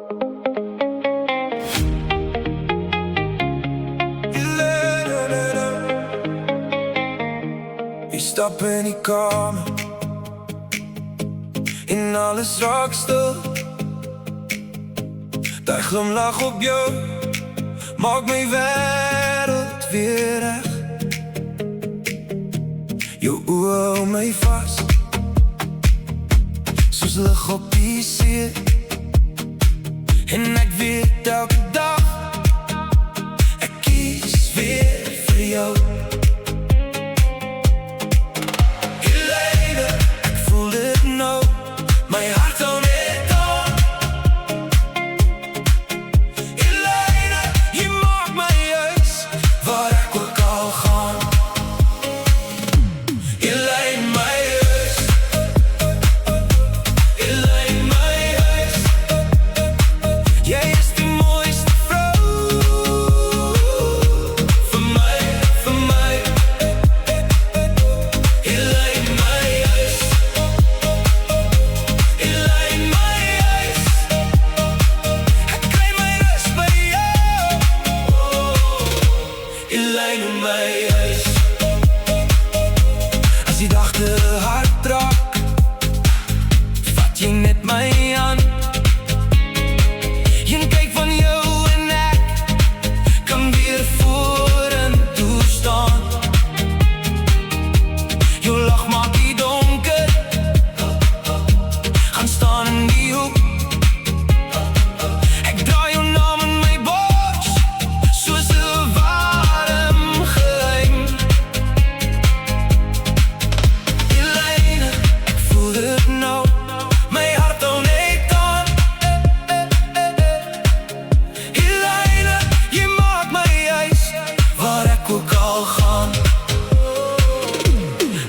Ik stap in die kamer en alles raakt stil. Die glimlach op jou maak my wêreld weer reg. Jou oë hou my vas, soos lig op die see. En ek weet elke dag, ek kies weer vir jou. Helene, ek voel dit nou, my hart hou net aan. Helene, jy maak my huis, waar ek ook al gaan. Helene, my huis. Helene, my huis. Jy is die mooiste vrou vir my, vir my. Helene, my huis. Helene, my huis. Ek kry my rus by jou. Helene, my huis. As die dag te hard raak, vat jy net my hand. Jy kyk van jou en ek kan weer vorentoe staan. Jou lach maak die donker, gaan staan in die hoek. Ek draai jou naam in my bors, soos 'n warm geheim. Helene, ek voel dit nou, my hart hou net aan. Helene, jy maak my huis, waar ek ook al gaan.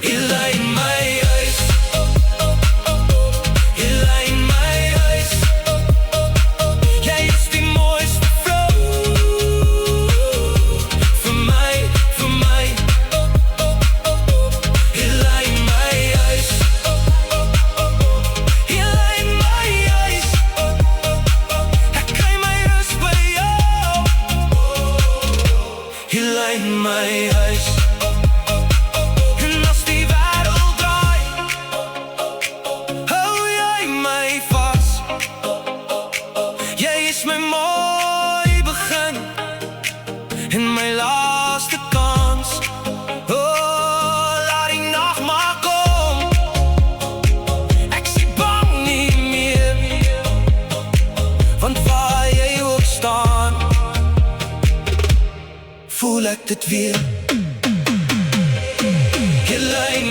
Helene, my huis. Helene, my huis. Jy is die mooiste vrou vir my, vir my. Helene, my huis. Helene, my huis. Ek kry my rus by jou. Helene, my huis. En as die wêreld draai, hou jy my vas. Jy is my mooi begin en my laaste kans. Oh, laat die nag maar kom, ek sien bang nie meer, want waar jy ook staan, voel ek dit weer. Helene,